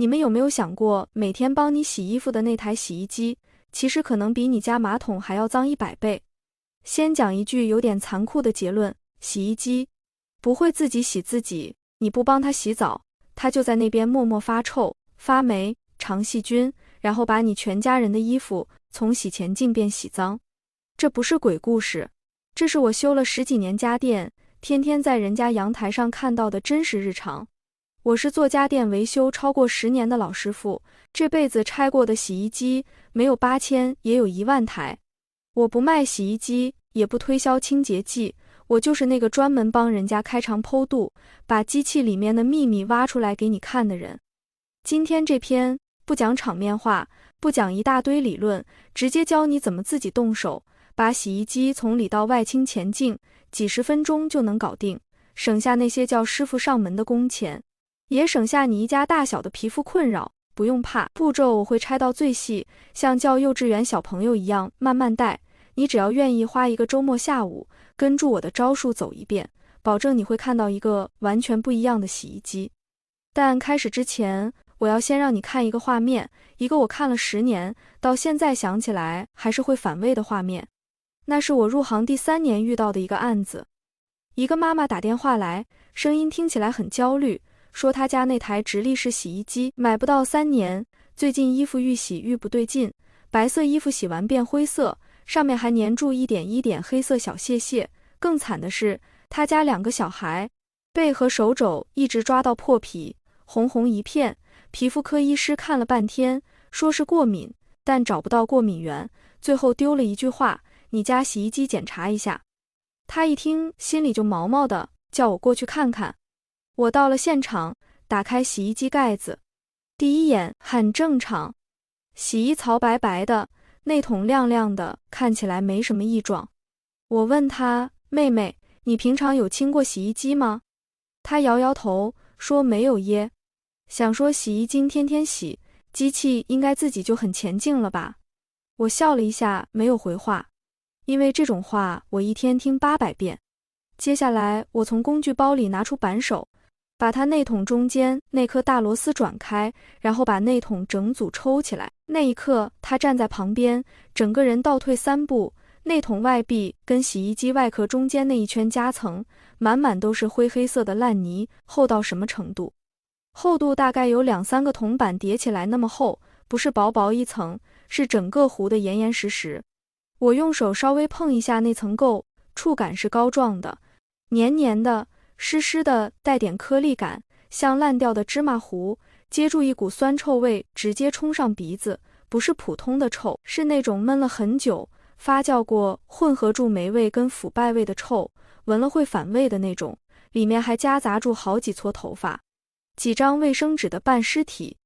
你们有没有想过，每天帮你洗衣服的那台洗衣机，其实可能比你家马桶还要脏100倍？先讲一句有点残酷的结论，洗衣机不会自己洗自己，你不帮它洗澡，它就在那边默默发臭、发霉、长细菌，然后把你全家人的衣服从洗前净变洗脏。这不是鬼故事，这是我修了10几年家电，天天在人家阳台上看到的真实日常。我是做家电维修超过10年的老师傅，这辈子拆过的洗衣机没有8000也有10000台。我不卖洗衣机，也不推销清洁剂，我就是那个专门帮人家开肠剖肚，把机器里面的秘密挖出来给你看的人。今天这篇不讲场面话，不讲一大堆理论，直接教你怎么自己动手，把洗衣机从里到外清前净，几10分钟就能搞定，省下那些叫师傅上门的工钱，也省下你一家大小的皮肤困扰。不用怕，步骤我会拆到最细，像教幼稚园小朋友一样慢慢带。你只要愿意花一个周末下午，跟住我的招数走一遍，保证你会看到一个完全不一样的洗衣机。但开始之前，我要先让你看一个画面，一个我看了10年，到现在想起来还是会反胃的画面。那是我入行第3年遇到的一个案子。一个妈妈打电话来，声音听起来很焦虑，说她家那台直立式洗衣机买不到3年，最近衣服愈洗愈不对劲，白色衣服洗完变灰色，上面还粘住一点一点黑色小屑屑。更惨的是，她家2个小孩，背和手肘一直抓到破皮，红红一片。皮肤科医师看了半天，说是过敏，但找不到过敏源，最后丢了一句话：你家洗衣机检查一下。他一听心里就毛毛的，叫我过去看看。我到了现场，打开洗衣机盖子，第一眼很正常，洗衣槽白白的，内桶亮亮的，看起来没什么异状。我问他：妹妹，你平常有清过洗衣机吗？他摇摇头，说没有耶。想说洗衣精天天洗，机器应该自己就很前进了吧？我笑了一下，没有回话，因为这种话我一天听800遍。接下来我从工具包里拿出扳手，把它内桶中间那颗大螺丝转开，然后把内桶整组抽起来。那一刻他站在旁边，整个人倒退3步，内桶外壁跟洗衣机外壳中间那一圈夹层满满都是灰黑色的烂泥，厚到什么程度？厚度大概有2-3个铜板叠起来那么厚，不是薄薄一层，是整个糊得严严实实。我用手稍微碰一下那层垢，触感是膏状的，黏黏的，湿湿的，带点颗粒感，像烂掉的芝麻糊，接住一股酸臭味，直接冲上鼻子。不是普通的臭，是那种闷了很久、发酵过、混合住霉味跟腐败味的臭，闻了会反胃的那种，里面还夹杂住好几撮头发，几张卫生纸的半尸体，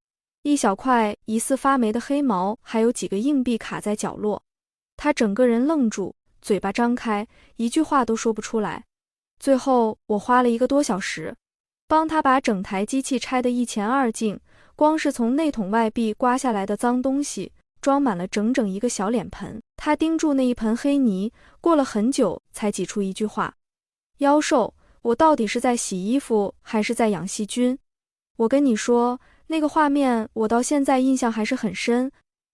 一小块疑似发霉的黑毛，还有几个硬币卡在角落。他整个人愣住，嘴巴张开，一句话都说不出来。最后我花了1个多小时，帮他把整台机器拆得一干二净，光是从内桶外壁刮下来的脏东西装满了整整一个小脸盆。他盯住那一盆黑泥，过了很久才挤出一句话：妖兽，我到底是在洗衣服还是在养细菌？我跟你说，那个画面我到现在印象还是很深，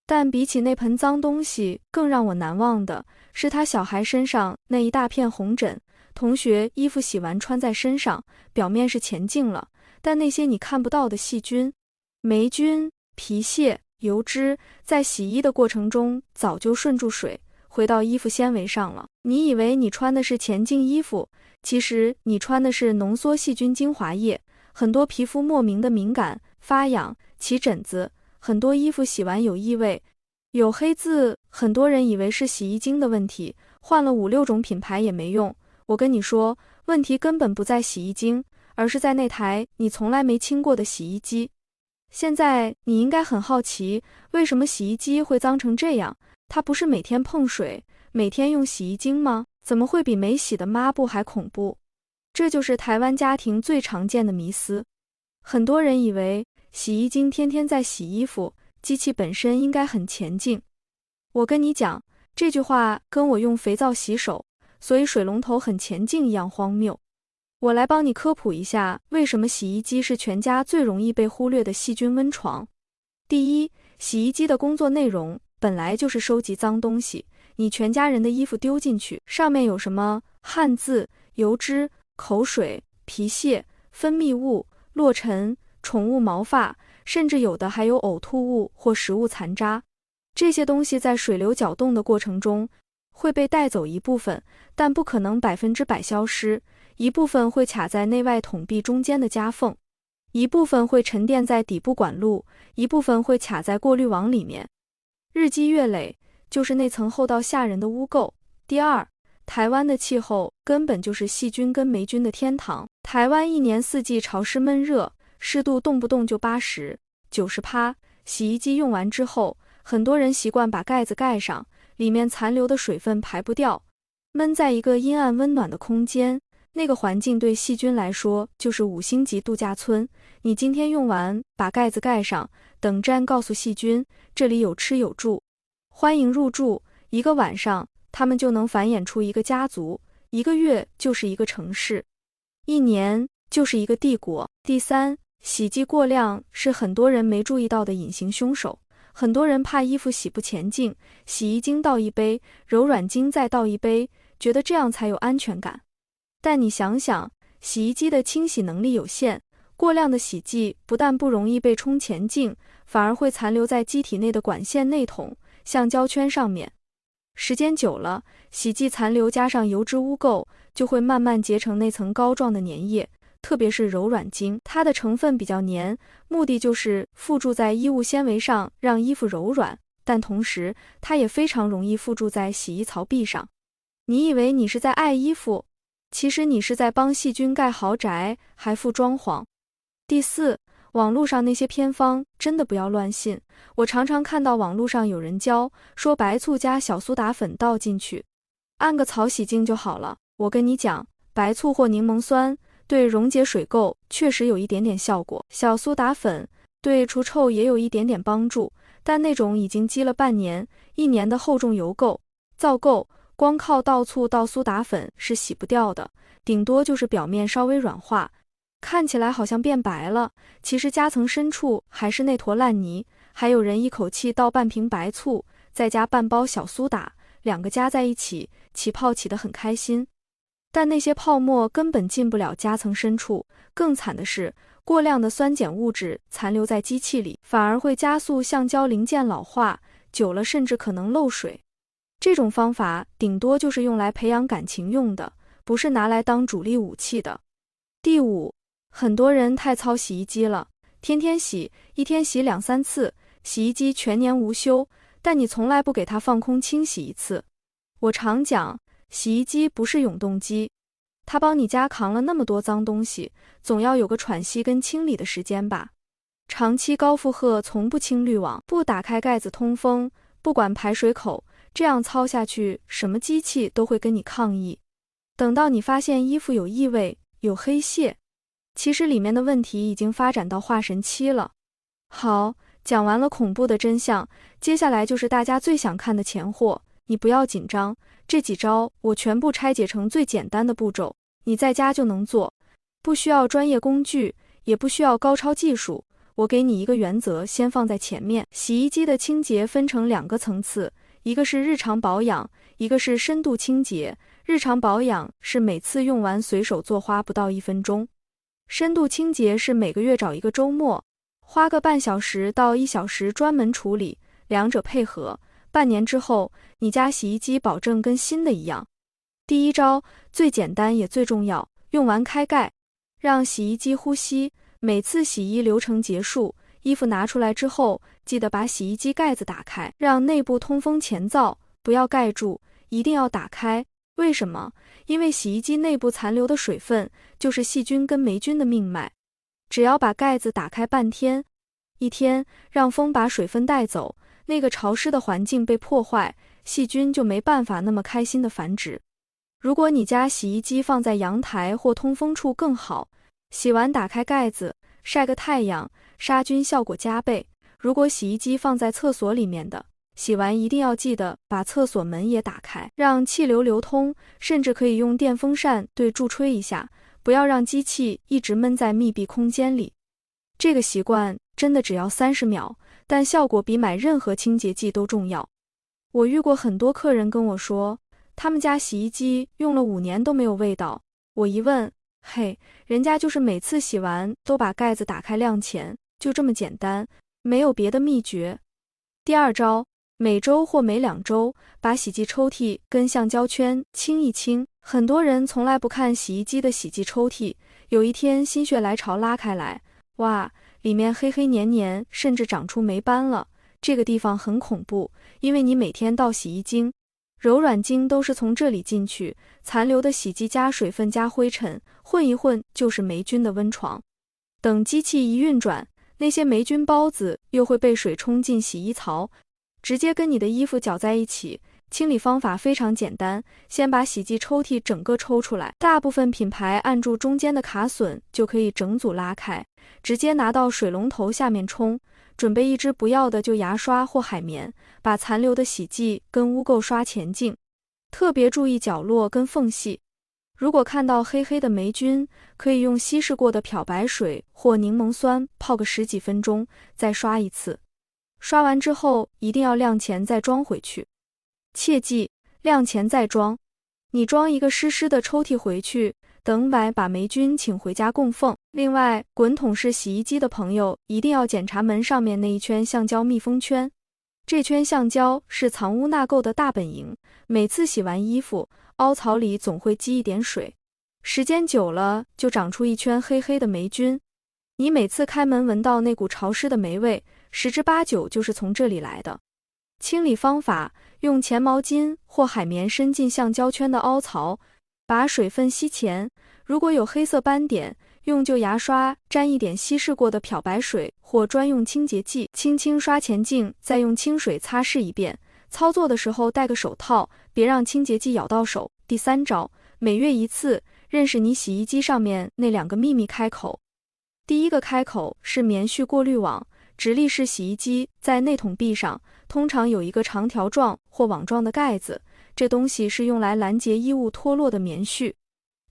但比起那盆脏东西更让我难忘的是他小孩身上那一大片红疹。同学衣服洗完穿在身上，表面是前净了，但那些你看不到的细菌、霉菌、皮屑、油脂，在洗衣的过程中早就顺住水回到衣服纤维上了。你以为你穿的是前净衣服，其实你穿的是浓缩细菌精华液，很多皮肤莫名的敏感、发痒、起疹子，很多衣服洗完有异味、有黑渍，很多人以为是洗衣精的问题，换了5-6种品牌也没用。我跟你说，问题根本不在洗衣精，而是在那台你从来没清过的洗衣机。现在你应该很好奇，为什么洗衣机会脏成这样？它不是每天碰水，每天用洗衣精吗？怎么会比没洗的抹布还恐怖？这就是台湾家庭最常见的迷思。很多人以为洗衣精天天在洗衣服，机器本身应该很前净。我跟你讲，这句话跟我用肥皂洗手，所以水龙头很前净一样荒谬。我来帮你科普一下，为什么洗衣机是全家最容易被忽略的细菌温床。第一，洗衣机的工作内容本来就是收集脏东西，你全家人的衣服丢进去，上面有什么汗渍、油脂、口水、皮屑、分泌物、落尘、宠物毛发，甚至有的还有呕吐物或食物残渣。这些东西在水流搅动的过程中会被带走一部分，但不可能100%消失，一部分会卡在内外桶壁中间的夹缝，一部分会沉淀在底部管路，一部分会卡在过滤网里面。日积月累，就是那层厚到吓人的污垢。第二，台湾的气候根本就是细菌跟霉菌的天堂。台湾一年四季潮湿闷热，湿度动不动就80%、90%。洗衣机用完之后，很多人习惯把盖子盖上，里面残留的水分排不掉，闷在一个阴暗温暖的空间，那个环境对细菌来说就是5星级度假村。你今天用完，把盖子盖上，等站告诉细菌，这里有吃有住，欢迎入住。1个晚上，它们就能繁衍出一个家族，1个月就是一个城市，1年就是一个帝国。第三，洗剂过量是很多人没注意到的隐形凶手。很多人怕衣服洗不前净，洗衣精倒一杯，柔软精再倒一杯，觉得这样才有安全感。但你想想，洗衣机的清洗能力有限，过量的洗剂不但不容易被冲前净，反而会残留在机体内的管线内桶、橡胶圈上面。时间久了，洗剂残留加上油脂污垢，就会慢慢结成那层膏状的粘液。特别是柔软精，它的成分比较粘，目的就是附着在衣物纤维上，让衣服柔软，但同时它也非常容易附着在洗衣槽壁上。你以为你是在爱衣服，其实你是在帮细菌盖豪宅，还附装潢。第四，网络上那些偏方真的不要乱信。我常常看到网络上有人教，说白醋加小苏打粉倒进去，按个槽洗净就好了。我跟你讲，白醋或柠檬酸对溶解水垢确实有一点点效果，小苏打粉对除臭也有一点点帮助，但那种已经积了半年、1年的厚重油垢、皂垢，光靠倒醋倒苏打粉是洗不掉的，顶多就是表面稍微软化，看起来好像变白了，其实夹层深处还是那坨烂泥。还有人一口气倒半瓶白醋，再加半包小苏打，2个加在一起，起泡起得很开心。但那些泡沫根本进不了夹层深处，更惨的是，过量的酸碱物质残留在机器里，反而会加速橡胶零件老化，久了甚至可能漏水。这种方法顶多就是用来培养感情用的，不是拿来当主力武器的。第五，很多人太操洗衣机了，天天洗，一天洗2、3次，洗衣机全年无休，但你从来不给它放空清洗一次。我常讲，洗衣机不是永动机，它帮你家扛了那么多脏东西，总要有个喘息跟清理的时间吧。长期高负荷，从不清滤网，不打开盖子通风，不管排水口，这样操下去，什么机器都会跟你抗议。等到你发现衣服有异味、有黑屑，其实里面的问题已经发展到化神期了。好，讲完了恐怖的真相，接下来就是大家最想看的钱货。你不要紧张，这几招我全部拆解成最简单的步骤，你在家就能做，不需要专业工具，也不需要高超技术。我给你一个原则，先放在前面。洗衣机的清洁分成2个层次，一个是日常保养，一个是深度清洁。日常保养是每次用完随手做，花不到1分钟。深度清洁是每个月找一个周末，花个半小时到1小时专门处理，两者配合，半年之后，你家洗衣机保证跟新的一样。第一招最简单也最重要，用完开盖，让洗衣机呼吸。每次洗衣流程结束，衣服拿出来之后，记得把洗衣机盖子打开，让内部通风前燥，不要盖住，一定要打开。为什么？因为洗衣机内部残留的水分就是细菌跟霉菌的命脉。只要把盖子打开半天、1天，让风把水分带走，那个潮湿的环境被破坏，细菌就没办法那么开心的繁殖。如果你家洗衣机放在阳台或通风处更好，洗完打开盖子，晒个太阳，杀菌效果加倍。如果洗衣机放在厕所里面的，洗完一定要记得把厕所门也打开，让气流流通，甚至可以用电风扇对助吹一下，不要让机器一直闷在密闭空间里。这个习惯真的只要30秒，但效果比买任何清洁剂都重要。我遇过很多客人跟我说，他们家洗衣机用了5年都没有味道。我一问，嘿，人家就是每次洗完都把盖子打开晾钱，就这么简单，没有别的秘诀。第二招，每周或每2周把洗剂抽屉跟橡胶圈清一清。很多人从来不看洗衣机的洗剂抽屉，有一天心血来潮拉开来，哇，里面黑黑黏黏，甚至长出霉斑了。这个地方很恐怖，因为你每天倒洗衣精，柔软精都是从这里进去，残留的洗剂加水分加灰尘，混一混就是霉菌的温床。等机器一运转，那些霉菌孢子又会被水冲进洗衣槽，直接跟你的衣服搅在一起。清理方法非常简单，先把洗剂抽屉整个抽出来，大部分品牌按住中间的卡榫就可以整组拉开，直接拿到水龙头下面冲。准备一支不要的旧牙刷或海绵，把残留的洗剂跟污垢刷前净，特别注意角落跟缝隙。如果看到黑黑的霉菌，可以用稀释过的漂白水或柠檬酸泡个10几分钟，再刷一次。刷完之后一定要晾前再装回去。切记，晾前再装。你装一个湿湿的抽屉回去，等晚把霉菌请回家供奉。另外，滚筒式洗衣机的朋友一定要检查门上面那一圈橡胶密封圈，这圈橡胶是藏污纳垢的大本营，每次洗完衣服，凹槽里总会积一点水，时间久了就长出一圈黑黑的霉菌。你每次开门闻到那股潮湿的霉味，10之8九就是从这里来的。清理方法，用钱毛巾或海绵伸进橡胶圈的凹槽，把水分吸前。如果有黑色斑点，用旧牙刷沾一点稀释过的漂白水或专用清洁剂，轻轻刷前净，再用清水擦拭一遍。操作的时候戴个手套，别让清洁剂咬到手。第3招，每月1次，认识你洗衣机上面那2个秘密开口。第一个开口是棉絮过滤网，直立式洗衣机在内桶壁上通常有一个长条状或网状的盖子，这东西是用来拦截衣物脱落的棉絮。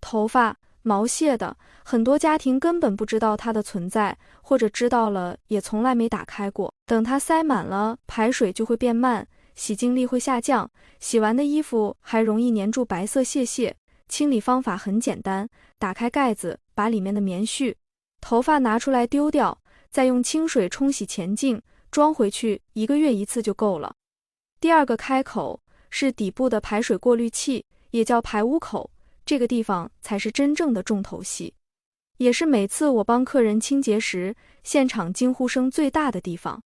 头发、毛屑的，很多家庭根本不知道它的存在，或者知道了也从来没打开过。等它塞满了，排水就会变慢，洗净力会下降，洗完的衣服还容易粘住白色屑屑。清理方法很简单，打开盖子，把里面的棉絮、头发拿出来丢掉，再用清水冲洗前净，装回去，1个月1次就够了。第二个开口是底部的排水过滤器，也叫排污口，这个地方才是真正的重头戏，也是每次我帮客人清洁时现场惊呼声最大的地方。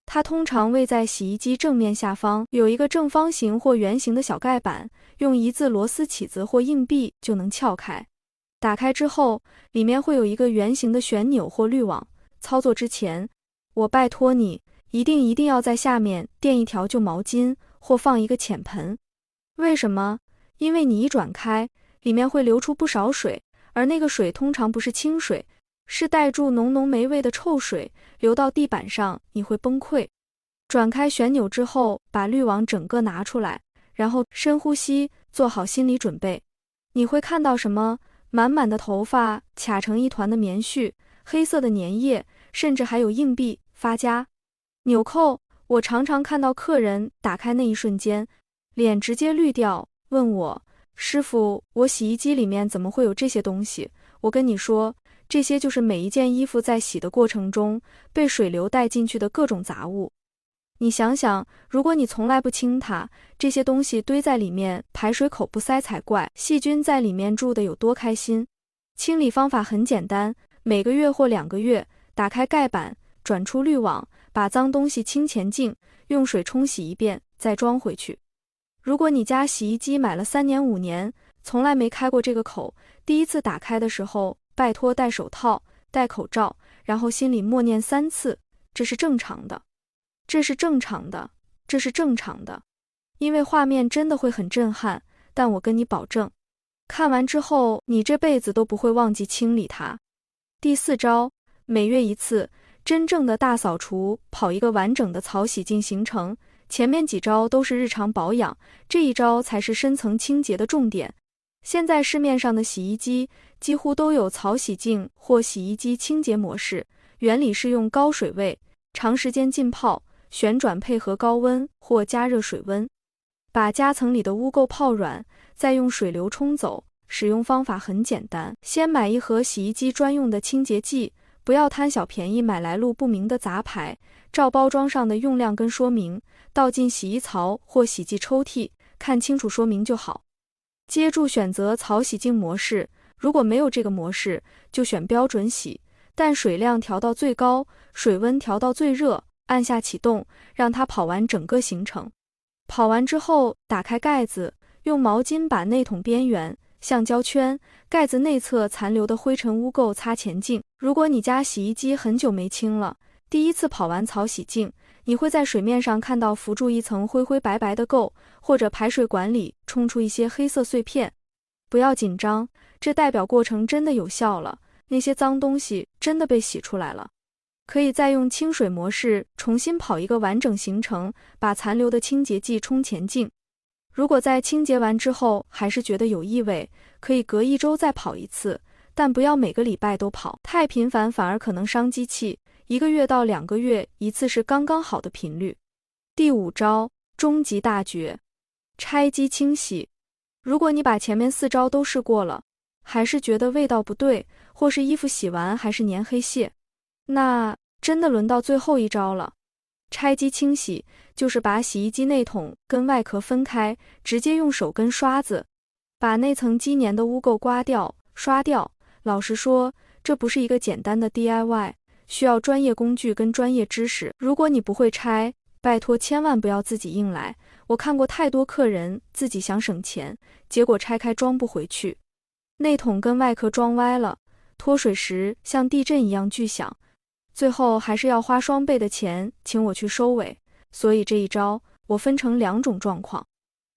它通常位在洗衣机正面下方，有一个正方形或圆形的小盖板，用1字螺丝起子或硬币就能撬开。打开之后，里面会有一个圆形的旋钮或滤网。操作之前，我拜托你一定要在下面垫一条旧毛巾或放一个浅盆。为什么？因为你一转开，里面会流出不少水，而那个水通常不是清水，是带住浓浓霉味的臭水，流到地板上你会崩溃。转开旋钮之后，把滤网整个拿出来，然后深呼吸，做好心理准备。你会看到什么？满满的头发，卡成一团的棉絮，黑色的粘液，甚至还有硬币、发夹、纽扣。我常常看到客人打开那一瞬间，脸直接绿掉，问我，师傅，我洗衣机里面怎么会有这些东西？我跟你说，这些就是每一件衣服在洗的过程中被水流带进去的各种杂物。你想想，如果你从来不清它，这些东西堆在里面，排水口不塞才怪，细菌在里面住的有多开心。清理方法很简单，每个月或2个月，打开盖板，转出滤网，把脏东西清前净，用水冲洗一遍，再装回去。如果你家洗衣机买了3年5年，从来没开过这个口，第一次打开的时候，拜托戴手套、戴口罩，然后心里默念3次，这是正常的。这是正常的，这是正常的，因为画面真的会很震撼，但我跟你保证，看完之后你这辈子都不会忘记清理它。第4招，每月1次，真正的大扫除，跑一个完整的槽洗净行程。前面几招都是日常保养，这一招才是深层清洁的重点。现在市面上的洗衣机几乎都有槽洗净或洗衣机清洁模式，原理是用高水位长时间浸泡，旋转配合高温或加热水温，把夹层里的污垢泡软，再用水流冲走。使用方法很简单，先买一盒洗衣机专用的清洁剂，不要贪小便宜买来路不明的杂牌，照包装上的用量跟说明，倒进洗衣槽或洗剂抽屉，看清楚说明就好。接着选择槽洗净模式，如果没有这个模式，就选标准洗，但水量调到最高，水温调到最热，按下启动，让它跑完整个行程。跑完之后，打开盖子，用毛巾把内桶边缘、橡胶圈、盖子内侧残留的灰尘污垢擦前净。如果你家洗衣机很久没清了，第一次跑完槽洗净，你会在水面上看到浮住一层灰灰白白的垢，或者排水管里冲出一些黑色碎片。不要紧张，这代表过程真的有效了，那些脏东西真的被洗出来了。可以再用清水模式重新跑一个完整行程，把残留的清洁剂冲前净。如果在清洁完之后还是觉得有异味，可以隔1周再跑一次，但不要每个礼拜都跑，太频繁反而可能伤机器，1个月到2个月一次是刚刚好的频率。第5招，终极大绝，拆机清洗。如果你把前面4招都试过了，还是觉得味道不对，或是衣服洗完还是粘黑屑，那真的轮到最后1招了。拆机清洗就是把洗衣机内桶跟外壳分开，直接用手跟刷子把那层积粘的污垢刮掉、刷掉。老实说，这不是一个简单的 DIY， 需要专业工具跟专业知识。如果你不会拆，拜托千万不要自己硬来。我看过太多客人自己想省钱，结果拆开装不回去，内桶跟外壳装歪了，脱水时像地震一样巨响，最后还是要花双倍的钱请我去收尾。所以这一招我分成2种状况。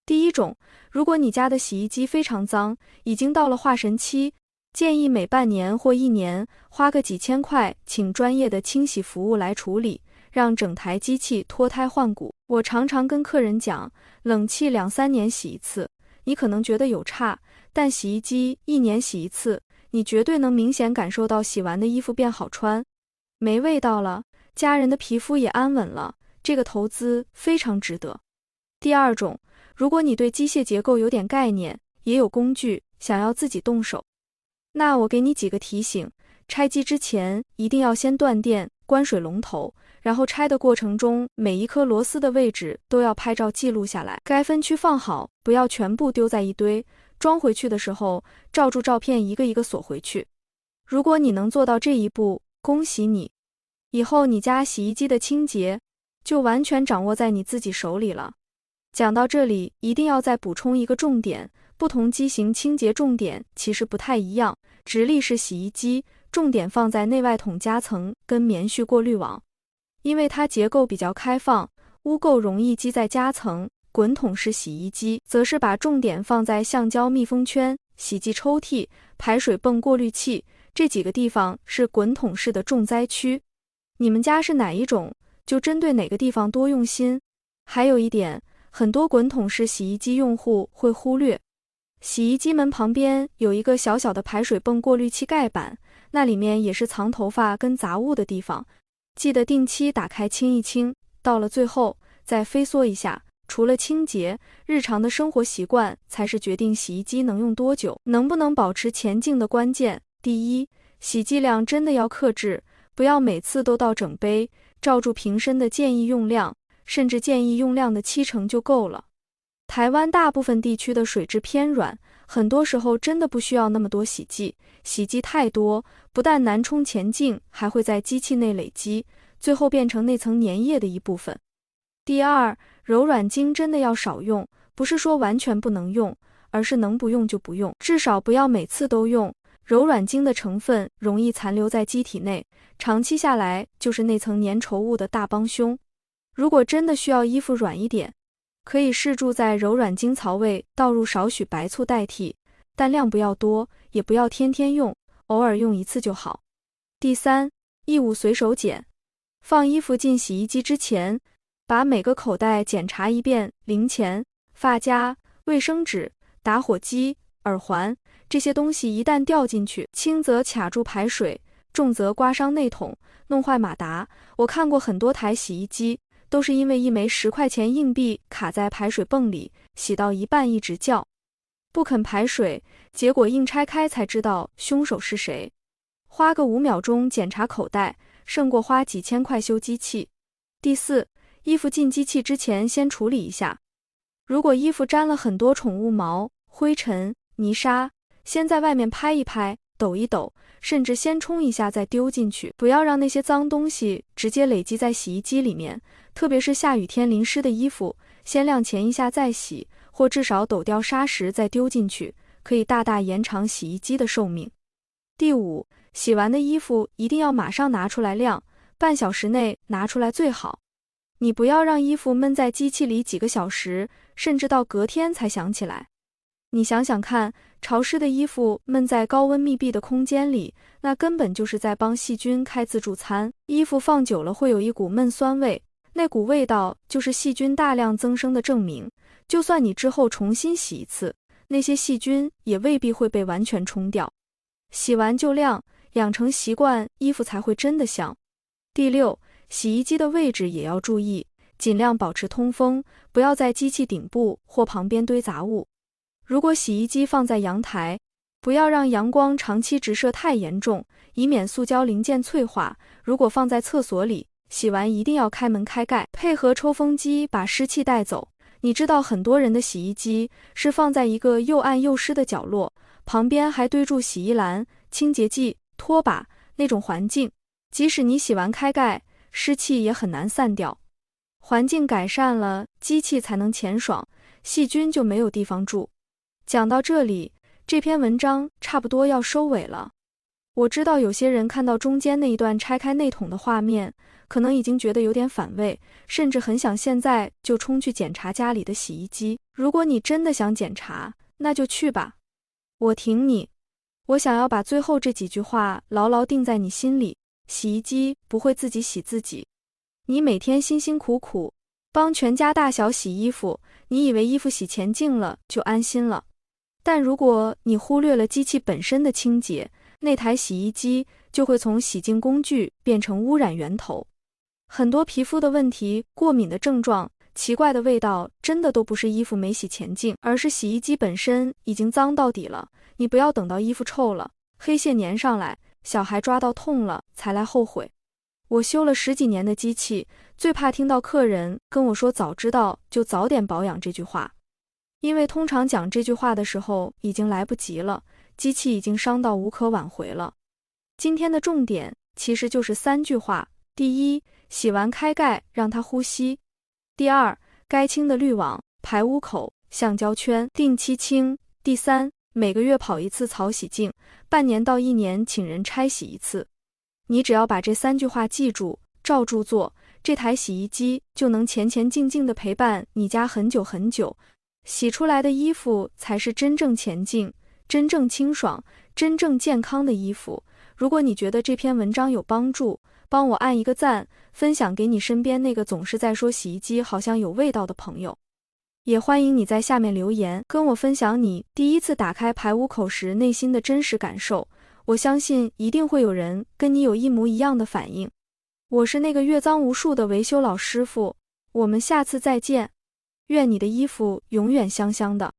第一种，如果你家的洗衣机非常脏，已经到了化神期，建议每半年或1年花个几千块请专业的清洗服务来处理，让整台机器脱胎换骨。我常常跟客人讲，冷气2-3年洗一次，你可能觉得有差，但洗衣机1年洗一次，你绝对能明显感受到洗完的衣服变好穿，没味道了，家人的皮肤也安稳了，这个投资非常值得。第二种，如果你对机械结构有点概念，也有工具，想要自己动手，那我给你几个提醒。拆机之前一定要先断电，关水龙头，然后拆的过程中每一颗螺丝的位置都要拍照记录下来，该分区放好，不要全部丢在一堆，装回去的时候照住照片一个一个锁回去。如果你能做到这一步，恭喜你，以后你家洗衣机的清洁就完全掌握在你自己手里了。讲到这里，一定要再补充一个重点，不同机型清洁重点其实不太一样。直立式洗衣机重点放在内外桶夹层跟棉絮过滤网，因为它结构比较开放，污垢容易积在夹层。滚筒式洗衣机则是把重点放在橡胶密封圈、洗剂抽屉、排水泵过滤器，这几个地方是滚筒式的重灾区。你们家是哪一种，就针对哪个地方多用心。还有一点，很多滚筒式洗衣机用户会忽略，洗衣机门旁边有一个小小的排水泵过滤器盖板，那里面也是藏头发跟杂物的地方，记得定期打开清一清，到了最后再飞缩一下。除了清洁，日常的生活习惯才是决定洗衣机能用多久、能不能保持前净的关键。第一，洗剂量真的要克制，不要每次都倒整杯，照住瓶身的建议用量，甚至建议用量的70%就够了。台湾大部分地区的水质偏软，很多时候真的不需要那么多洗剂，洗剂太多，不但难冲前净，还会在机器内累积，最后变成那层粘液的一部分。第二，柔软精真的要少用，不是说完全不能用，而是能不用就不用，至少不要每次都用。柔软精的成分容易残留在机体内，长期下来就是那层粘稠物的大帮凶。如果真的需要衣服软一点，可以试着在柔软精槽位倒入少许白醋代替，但量不要多，也不要天天用，偶尔用一次就好。第三，衣物随手捡。放衣服进洗衣机之前，把每个口袋检查一遍，零钱、发夹、卫生纸、打火机、耳环，这些东西一旦掉进去，轻则卡住排水，重则刮伤内桶，弄坏马达。我看过很多台洗衣机，都是因为一枚10块钱硬币卡在排水泵里，洗到一半一直叫，不肯排水，结果硬拆开才知道凶手是谁。花个5秒钟检查口袋，胜过花几千块修机器。第4，衣服进机器之前先处理一下。如果衣服沾了很多宠物毛、灰尘、泥沙，先在外面拍一拍，抖一抖，甚至先冲一下再丢进去，不要让那些脏东西直接累积在洗衣机里面，特别是下雨天淋湿的衣服，先晾前一下再洗，或至少抖掉沙石再丢进去，可以大大延长洗衣机的寿命。第5，洗完的衣服一定要马上拿出来晾，半小时内拿出来最好。你不要让衣服闷在机器里几个小时，甚至到隔天才想起来。你想想看，潮湿的衣服闷在高温密闭的空间里，那根本就是在帮细菌开自助餐。衣服放久了会有一股闷酸味，那股味道就是细菌大量增生的证明。就算你之后重新洗一次，那些细菌也未必会被完全冲掉。洗完就晾，养成习惯，衣服才会真的香。第6，洗衣机的位置也要注意，尽量保持通风，不要在机器顶部或旁边堆杂物。如果洗衣机放在阳台，不要让阳光长期直射太严重，以免塑胶零件脆化。如果放在厕所里，洗完一定要开门开盖，配合抽风机把湿气带走。你知道很多人的洗衣机是放在一个又暗又湿的角落，旁边还堆住洗衣篮、清洁剂、拖把，那种环境，即使你洗完开盖，湿气也很难散掉。环境改善了，机器才能前爽，细菌就没有地方住。讲到这里，这篇文章差不多要收尾了。我知道有些人看到中间那一段拆开内桶的画面，可能已经觉得有点反胃，甚至很想现在就冲去检查家里的洗衣机。如果你真的想检查，那就去吧，我挺你。我想要把最后这几句话牢牢定在你心里，洗衣机不会自己洗自己。你每天辛辛苦苦帮全家大小洗衣服，你以为衣服洗乾净了就安心了。但如果你忽略了机器本身的清洁，那台洗衣机就会从洗净工具变成污染源头。很多皮肤的问题、过敏的症状、奇怪的味道，真的都不是衣服没洗乾净，而是洗衣机本身已经脏到底了。你不要等到衣服臭了，黑屑粘上来，小孩抓到痛了才来后悔。我修了10几年的机器，最怕听到客人跟我说早知道就早点保养这句话。因为通常讲这句话的时候已经来不及了，机器已经伤到无可挽回了。今天的重点其实就是3句话。第1，洗完开盖让它呼吸。第2，该清的滤网、排污口、橡胶圈定期清。第3，每个月跑一次槽洗净，半年到1年请人拆洗一次。你只要把这3句话记住，照住做，这台洗衣机就能前前静静地陪伴你家很久很久。洗出来的衣服才是真正前进、真正清爽、真正健康的衣服。如果你觉得这篇文章有帮助，帮我按一个赞，分享给你身边那个总是在说洗衣机好像有味道的朋友。也欢迎你在下面留言，跟我分享你第一次打开排污口时内心的真实感受。我相信一定会有人跟你有一模一样的反应。我是那个阅脏无数的维修老师傅，我们下次再见。愿你的衣服永远香香的。